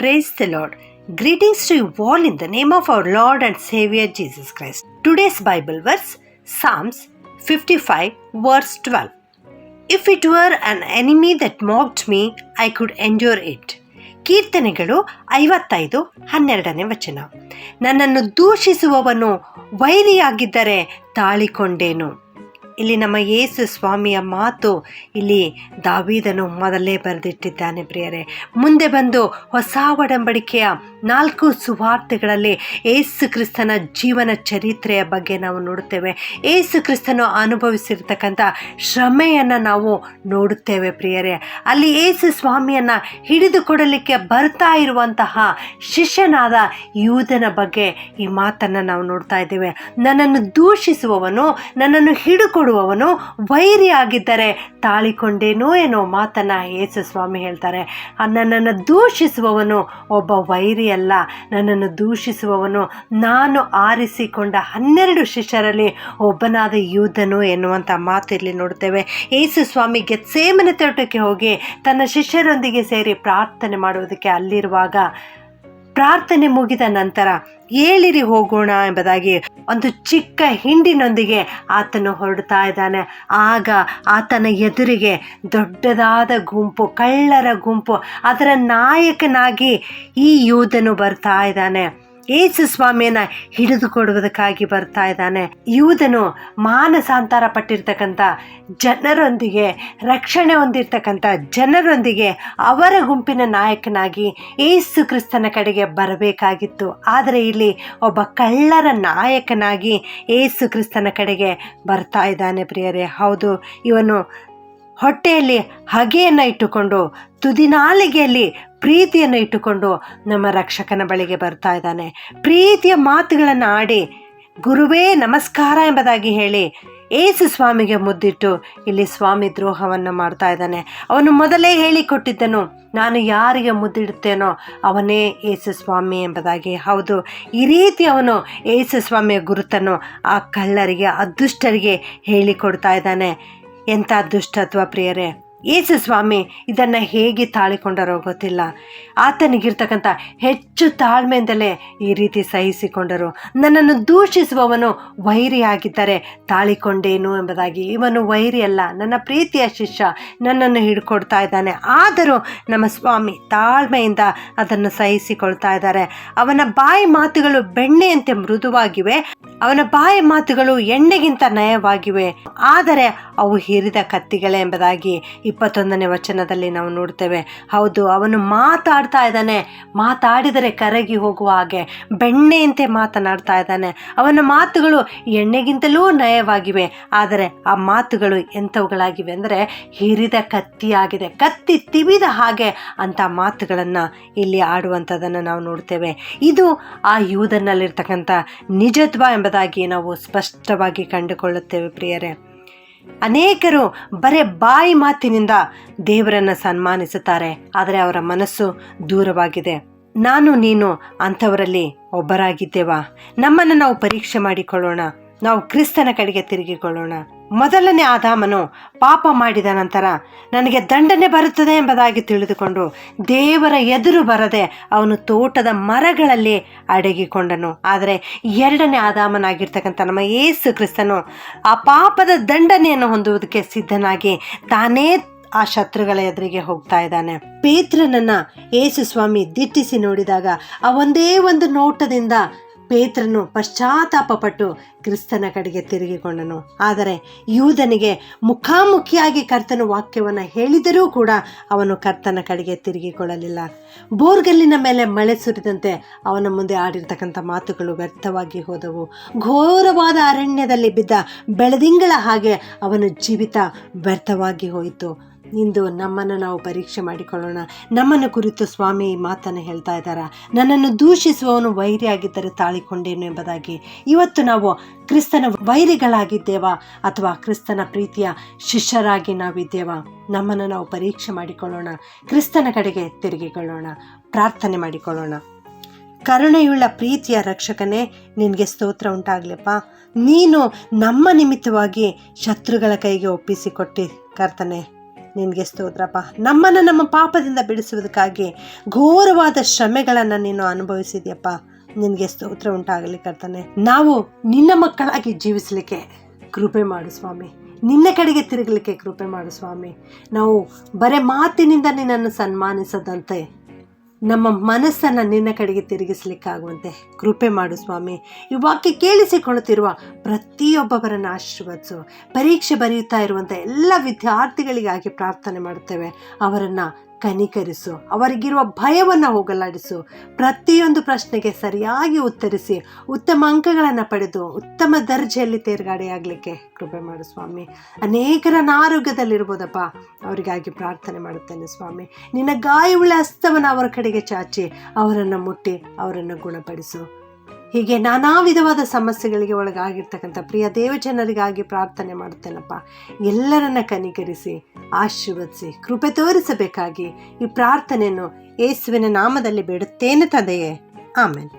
Praise the Lord. Greetings to you all in the name of our Lord and Savior Jesus Christ. Today's Bible verse, Psalms 55 verse 12. If it were an enemy that mocked me, I could endure it. ಕೀರ್ತನೆಗಳು 55:12 ವಚನ. ನನ್ನನ್ನು ದೂಷಿಸುವವನು ವೈರಿಯಾಗಿದ್ದರೆ ತಾಳಿಕೊಂಡೇನು. ಇಲ್ಲಿ ನಮ್ಮ ಯೇಸು ಸ್ವಾಮಿಯ ಮಾತು ಇಲ್ಲಿ ದಾವೀದನು ಮೊದಲೇ ಬರೆದಿಟ್ಟಿದ್ದಾನೆ ಪ್ರಿಯರೇ. ಮುಂದೆ ಬಂದು ಹೊಸ ಒಡಂಬಡಿಕೆಯ 4 ಸುವಾರ್ತೆಗಳಲ್ಲಿ ಯೇಸು ಕ್ರಿಸ್ತನ ಜೀವನ ಚರಿತ್ರೆಯ ಬಗ್ಗೆ ನಾವು ನೋಡುತ್ತೇವೆ. ಯೇಸು ಕ್ರಿಸ್ತನು ಅನುಭವಿಸಿರ್ತಕ್ಕಂಥ ಶ್ರಮೆಯನ್ನು ನಾವು ನೋಡುತ್ತೇವೆ ಪ್ರಿಯರೇ. ಅಲ್ಲಿ ಯೇಸು ಸ್ವಾಮಿಯನ್ನು ಹಿಡಿದುಕೊಡಲಿಕ್ಕೆ ಬರ್ತಾ ಇರುವಂತಹ ಶಿಷ್ಯನಾದ ಯೂದನ ಬಗ್ಗೆ ಈ ಮಾತನ್ನು ನಾವು ನೋಡ್ತಾ ಇದ್ದೇವೆ. ನನ್ನನ್ನು ದೂಷಿಸುವವನು, ನನ್ನನ್ನು ಹಿಡುಕೊಡುವವನು ವೈರಿಯಾಗಿದ್ದರೆ ತಾಳಿಕೊಂಡೇನೋ ಏನೋ ಮಾತನ್ನು ಯೇಸು ಸ್ವಾಮಿ ಹೇಳ್ತಾರೆ. ನನ್ನನ್ನು ದೂಷಿಸುವವನು ಒಬ್ಬ ವೈರಿ ಅಲ್ಲ, ನನ್ನನ್ನು ದೂಷಿಸುವವನು ನಾನು ಆರಿಸಿಕೊಂಡ 12 ಶಿಷ್ಯರಲ್ಲಿ ಒಬ್ಬನಾದ ಯೂದನು ಎನ್ನುವಂಥ ಮಾತು ಇಲ್ಲಿ ನೋಡ್ತೇವೆ. ಯೇಸು ಸ್ವಾಮಿ ಗೆತ್ಸೇಮನೆ ತೋಟಕ್ಕೆ ಹೋಗಿ ತನ್ನ ಶಿಷ್ಯರೊಂದಿಗೆ ಸೇರಿ ಪ್ರಾರ್ಥನೆ ಮಾಡುವುದಕ್ಕೆ ಅಲ್ಲಿರುವಾಗ ಪ್ರಾರ್ಥನೆ ಮುಗಿದ ನಂತರ ಏಳಿರಿ ಹೋಗೋಣ ಎಂಬುದಾಗಿ ಒಂದು ಚಿಕ್ಕ ಹಿಂಡಿನೊಂದಿಗೆ ಆತನು ಹೊರಡ್ತಾ ಇದ್ದಾನೆ. ಆಗ ಆತನ ಎದುರಿಗೆ ದೊಡ್ಡದಾದ ಗುಂಪು, ಕಳ್ಳರ ಗುಂಪು, ಅದರ ನಾಯಕನಾಗಿ ಈ ಯೂದನು ಬರ್ತಾ ಇದ್ದಾನೆ. ಯೇಸು ಸ್ವಾಮಿಯನ್ನು ಹಿಡಿದುಕೊಡುವುದಕ್ಕಾಗಿ ಬರ್ತಾ ಇದ್ದಾನೆ. ಯೂದನು ಮಾನಸಾಂತರ ಪಟ್ಟಿರ್ತಕ್ಕಂಥ ಜನರೊಂದಿಗೆ, ರಕ್ಷಣೆ ಹೊಂದಿರ್ತಕ್ಕಂಥ ಜನರೊಂದಿಗೆ ಅವರ ಗುಂಪಿನ ನಾಯಕನಾಗಿ ಯೇಸು ಕ್ರಿಸ್ತನ ಕಡೆಗೆ ಬರಬೇಕಾಗಿತ್ತು. ಆದರೆ ಇಲ್ಲಿ ಒಬ್ಬ ಕಳ್ಳರ ನಾಯಕನಾಗಿ ಯೇಸು ಕ್ರಿಸ್ತನ ಕಡೆಗೆ ಬರ್ತಾ ಇದ್ದಾನೆ ಪ್ರಿಯರೇ. ಹೌದು, ಇವನು ಹೊಟ್ಟೆಯಲ್ಲಿ ಹಗೆಯನ್ನು ಇಟ್ಟುಕೊಂಡು, ತುದಿನಾಲಿಗೆಯಲ್ಲಿ ಪ್ರೀತಿಯನ್ನು ಇಟ್ಟುಕೊಂಡು ನಮ್ಮ ರಕ್ಷಕನ ಬಳಿಗೆ ಬರ್ತಾ ಇದ್ದಾನೆ. ಪ್ರೀತಿಯ ಮಾತುಗಳನ್ನು ಆಡಿ, ಗುರುವೇ ನಮಸ್ಕಾರ ಎಂಬುದಾಗಿ ಹೇಳಿ ಯೇಸು ಸ್ವಾಮಿಗೆ ಮುದ್ದಿಟ್ಟು ಇಲ್ಲಿ ಸ್ವಾಮಿ ದ್ರೋಹವನ್ನು ಮಾಡ್ತಾ ಇದ್ದಾನೆ. ಅವನು ಮೊದಲೇ ಹೇಳಿಕೊಟ್ಟಿದ್ದನು, ನಾನು ಯಾರಿಗೆ ಮುದ್ದಿಡುತ್ತೇನೋ ಅವನೇ ಯೇಸು ಸ್ವಾಮಿ ಎಂಬುದಾಗಿ. ಹೌದು, ಈ ರೀತಿ ಅವನು ಯೇಸು ಸ್ವಾಮಿಯ ಗುರುತನ್ನು ಆ ಕಳ್ಳರಿಗೆ, ಅದುಷ್ಟರಿಗೆ ಹೇಳಿಕೊಡ್ತಾ ಇದ್ದಾನೆ. ಎಂಥ ದುಷ್ಟತ್ವ ಪ್ರಿಯರೇ. ಯೇಸು ಸ್ವಾಮಿ ಇದನ್ನು ಹೇಗೆ ತಾಳಿಕೊಂಡರೋ ಗೊತ್ತಿಲ್ಲ. ಆತನಿಗಿರ್ತಕ್ಕಂಥ ಹೆಚ್ಚು ತಾಳ್ಮೆಯಿಂದಲೇ ಈ ರೀತಿ ಸಹಿಸಿಕೊಂಡರು. ನನ್ನನ್ನು ದೂಷಿಸುವವನು ವೈರಿಯಾಗಿದ್ದರೆ ತಾಳಿಕೊಂಡೇನು ಎಂಬುದಾಗಿ. ಇವನು ವೈರಿ ಅಲ್ಲ, ನನ್ನ ಪ್ರೀತಿಯ ಶಿಷ್ಯ, ನನ್ನನ್ನು ಹಿಡ್ಕೊಡ್ತಾ ಇದ್ದಾನೆ. ಆದರೂ ನಮ್ಮ ಸ್ವಾಮಿ ತಾಳ್ಮೆಯಿಂದ ಅದನ್ನು ಸಹಿಸಿಕೊಳ್ತಾ ಇದ್ದಾರೆ. ಅವನ ಬಾಯಿ ಮಾತುಗಳು ಬೆಣ್ಣೆಯಂತೆ ಮೃದುವಾಗಿವೆ, ಅವನ ಬಾಯಿ ಮಾತುಗಳು ಎಣ್ಣೆಗಿಂತ ನಯವಾಗಿವೆ, ಆದರೆ ಅವು ಹಿರಿದ ಕತ್ತಿಗಳೇ ಎಂಬುದಾಗಿ 21ನೇ ವಚನದಲ್ಲಿ ನಾವು ನೋಡ್ತೇವೆ. ಹೌದು, ಅವನು ಮಾತಾಡ್ತಾ ಇದ್ದಾನೆ, ಮಾತಾಡಿದರೆ ಕರಗಿ ಹೋಗುವ ಹಾಗೆ ಬೆಣ್ಣೆಯಂತೆ ಮಾತನಾಡ್ತಾ ಇದ್ದಾನೆ. ಅವನ ಮಾತುಗಳು ಎಣ್ಣೆಗಿಂತಲೂ ನಯವಾಗಿವೆ, ಆದರೆ ಆ ಮಾತುಗಳು ಎಂಥವುಗಳಾಗಿವೆ ಅಂದರೆ ಹಿರಿದ ಕತ್ತಿಯಾಗಿದೆ, ಕತ್ತಿ ತಿವಿದ ಹಾಗೆ ಅಂಥ ಮಾತುಗಳನ್ನು ಇಲ್ಲಿ ಆಡುವಂಥದ್ದನ್ನು ನಾವು ನೋಡ್ತೇವೆ. ಇದು ಆ ಯೂದನಲ್ಲಿರ್ತಕ್ಕಂಥ ನಿಜತ್ವ ಎಂಬುದಾಗಿ ನಾವು ಸ್ಪಷ್ಟವಾಗಿ ಕಂಡುಕೊಳ್ಳುತ್ತೇವೆ ಪ್ರಿಯರೇ. ಅನೇಕರು ಬರೇ ಬಾಯಿ ಮಾತಿನಿಂದ ದೇವರನ್ನು ಸನ್ಮಾನಿಸುತ್ತಾರೆ, ಆದರೆ ಅವರ ಮನಸ್ಸು ದೂರವಾಗಿದೆ. ನಾನು ನೀನು ಅಂಥವರಲ್ಲಿ ಒಬ್ಬರಾಗಿದ್ದೇವಾ? ನಮ್ಮನ್ನು ನಾವು ಪರೀಕ್ಷೆ ಮಾಡಿಕೊಳ್ಳೋಣ. ನಾವು ಕ್ರಿಸ್ತನ ಕಡೆಗೆ ತಿರುಗಿಕೊಳ್ಳೋಣ. ಮೊದಲನೇ ಆದಾಮನು ಪಾಪ ಮಾಡಿದ ನಂತರ ನನಗೆ ದಂಡನೆ ಬರುತ್ತದೆ ಎಂಬುದಾಗಿ ತಿಳಿದುಕೊಂಡು ದೇವರ ಎದುರು ಬರದೆ ಅವನು ತೋಟದ ಮರಗಳಲ್ಲಿ ಅಡಗಿಕೊಂಡನು. ಆದರೆ 2ನೇ ಆದಾಮನಾಗಿರ್ತಕ್ಕಂಥ ನಮ್ಮ ಯೇಸು ಕ್ರಿಸ್ತನು ಆ ಪಾಪದ ದಂಡನೆಯನ್ನು ಹೊಂದುವುದಕ್ಕೆ ಸಿದ್ಧನಾಗಿ ತಾನೇ ಆ ಶತ್ರುಗಳ ಎದುರಿಗೆ ಹೋಗ್ತಾ ಇದ್ದಾನೆ. ಪೇತ್ರನನ್ನ ಯೇಸು ಸ್ವಾಮಿ ದಿಟ್ಟಿಸಿ ನೋಡಿದಾಗ ಆ ಒಂದೇ ಒಂದು ನೋಟದಿಂದ ಪೇತ್ರನು ಪಶ್ಚಾತ್ತಾಪಪಟ್ಟು ಕ್ರಿಸ್ತನ ಕಡೆಗೆ ತಿರುಗಿಕೊಂಡನು. ಆದರೆ ಯೂದನಿಗೆ ಮುಖಾಮುಖಿಯಾಗಿ ಕರ್ತನ ವಾಕ್ಯವನ್ನು ಹೇಳಿದರೂ ಕೂಡ ಅವನು ಕರ್ತನ ಕಡೆಗೆ ತಿರುಗಿಕೊಳ್ಳಲಿಲ್ಲ. ಬೋರ್ಗಲ್ಲಿನ ಮೇಲೆ ಮಳೆ ಸುರಿದಂತೆ ಅವನ ಮುಂದೆ ಆಡಿರ್ತಕ್ಕಂಥ ಮಾತುಗಳು ವ್ಯರ್ಥವಾಗಿ ಹೋದವು. ಘೋರವಾದ ಅರಣ್ಯದಲ್ಲಿ ಬಿದ್ದ ಬೆಳದಿಂಗಳ ಹಾಗೆ ಅವನ ಜೀವಿತ ವ್ಯರ್ಥವಾಗಿ ಹೋಯಿತು. ಇಂದು ನಮ್ಮನ್ನು ನಾವು ಪರೀಕ್ಷೆ ಮಾಡಿಕೊಳ್ಳೋಣ. ನಮ್ಮನ್ನು ಕುರಿತು ಸ್ವಾಮಿ ಈ ಮಾತನ್ನು ಹೇಳ್ತಾ ಇದ್ದಾರೆ, ನನ್ನನ್ನು ದೂಷಿಸುವವನು ವೈರಿಯಾಗಿದ್ದರೆ ತಾಳಿಕೊಂಡೇನು ಎಂಬುದಾಗಿ. ಇವತ್ತು ನಾವು ಕ್ರಿಸ್ತನ ವೈರಿಗಳಾಗಿದ್ದೇವಾ ಅಥವಾ ಕ್ರಿಸ್ತನ ಪ್ರೀತಿಯ ಶಿಷ್ಯರಾಗಿ ನಾವಿದ್ದೇವಾ? ನಮ್ಮನ್ನು ನಾವು ಪರೀಕ್ಷೆ ಮಾಡಿಕೊಳ್ಳೋಣ. ಕ್ರಿಸ್ತನ ಕಡೆಗೆ ತಿರುಗಿಕೊಳ್ಳೋಣ. ಪ್ರಾರ್ಥನೆ ಮಾಡಿಕೊಳ್ಳೋಣ. ಕರುಣೆಯುಳ್ಳ ಪ್ರೀತಿಯ ರಕ್ಷಕನೇ, ನಿನಗೆ ಸ್ತೋತ್ರ ಉಂಟಾಗಲಿಪ್ಪ. ನೀನು ನಮ್ಮ ನಿಮಿತ್ತವಾಗಿ ಶತ್ರುಗಳ ಕೈಗೆ ಒಪ್ಪಿಸಿಕೊಟ್ಟಿ ಕರ್ತನೆ. ನಿನಗೆ ಸ್ತೋತ್ರಪ್ಪ. ನಮ್ಮನ್ನು ನಮ್ಮ ಪಾಪದಿಂದ ಬಿಡಿಸುವುದಕ್ಕಾಗಿ ಘೋರವಾದ ಶ್ರಮೆಗಳನ್ನು ನೀನು ಅನುಭವಿಸಿದ್ಯಪ್ಪ. ನಿನಗೆ ಸ್ತೋತ್ರ ಉಂಟಾಗಲಿ ಕರ್ತನೆ. ನಾವು ನಿನ್ನ ಮಕ್ಕಳಾಗಿ ಜೀವಿಸಲಿಕ್ಕೆ ಕೃಪೆ ಮಾಡು ಸ್ವಾಮಿ. ನಿನ್ನ ಕಡೆಗೆ ತಿರುಗಲಿಕ್ಕೆ ಕೃಪೆ ಮಾಡು ಸ್ವಾಮಿ. ನಾವು ಬರೇ ಮಾತಿನಿಂದ ನಿನ್ನನ್ನು ಸನ್ಮಾನಿಸದಂತೆ ನಮ್ಮ ಮನಸ್ಸನ್ನು ನಿನ್ನ ಕಡೆಗೆ ತಿರುಗಿಸಲಿಕ್ಕಾಗುವಂತೆ ಕೃಪೆ ಮಾಡು ಸ್ವಾಮಿ. ಈ ವಾಕ್ಯ ಕೇಳಿಸಿಕೊಳ್ಳುತ್ತಿರುವ ಪ್ರತಿಯೊಬ್ಬೊಬ್ಬರನ್ನು ಆಶೀರ್ವದಿಸು. ಪರೀಕ್ಷೆ ಬರೆಯುತ್ತಾ ಇರುವಂಥ ಎಲ್ಲ ವಿದ್ಯಾರ್ಥಿಗಳಿಗಾಗಿ ಪ್ರಾರ್ಥನೆ ಮಾಡುತ್ತೇವೆ. ಅವರನ್ನು ಕನಿಕರಿಸು, ಅವರಿಗಿರುವ ಭಯವನ್ನು ಹೋಗಲಾಡಿಸು. ಪ್ರತಿಯೊಂದು ಪ್ರಶ್ನೆಗೆ ಸರಿಯಾಗಿ ಉತ್ತರಿಸಿ ಉತ್ತಮ ಅಂಕಗಳನ್ನು ಪಡೆದು ಉತ್ತಮ ದರ್ಜೆಯಲ್ಲಿ ತೇರ್ಗಡೆಯಾಗಲಿಕ್ಕೆ ಕೃಪೆ ಮಾಡು ಸ್ವಾಮಿ. ಅನೇಕರನ್ನ ಆರೋಗ್ಯದಲ್ಲಿರ್ಬೋದಪ್ಪ, ಅವರಿಗಾಗಿ ಪ್ರಾರ್ಥನೆ ಮಾಡುತ್ತೇನೆ ಸ್ವಾಮಿ. ನಿನ್ನ ಗಾಯವುಳ್ಳ ಹಸ್ತವನ್ನು ಅವರ ಕಡೆಗೆ ಚಾಚಿ ಅವರನ್ನು ಮುಟ್ಟಿ ಅವರನ್ನು ಗುಣಪಡಿಸು. ಹೀಗೆ ನಾನಾ ವಿಧವಾದ ಸಮಸ್ಯೆಗಳಿಗೆ ಒಳಗಾಗಿರ್ತಕ್ಕಂಥ ಪ್ರಿಯ ದೇವಜನರಿಗಾಗಿ ಪ್ರಾರ್ಥನೆ ಮಾಡುತ್ತೇನಪ್ಪ. ಎಲ್ಲರನ್ನ ಕನಿಕರಿಸಿ ಆಶೀರ್ವದಿಸಿ ಕೃಪೆ ತೋರಿಸಬೇಕಾಗಿ ಈ ಪ್ರಾರ್ಥನೆಯನ್ನು ಯೇಸುವಿನ ನಾಮದಲ್ಲಿ ಬೇಡುತ್ತೇನೆ ತಂದೆಯೇ, ಆಮೆನ್.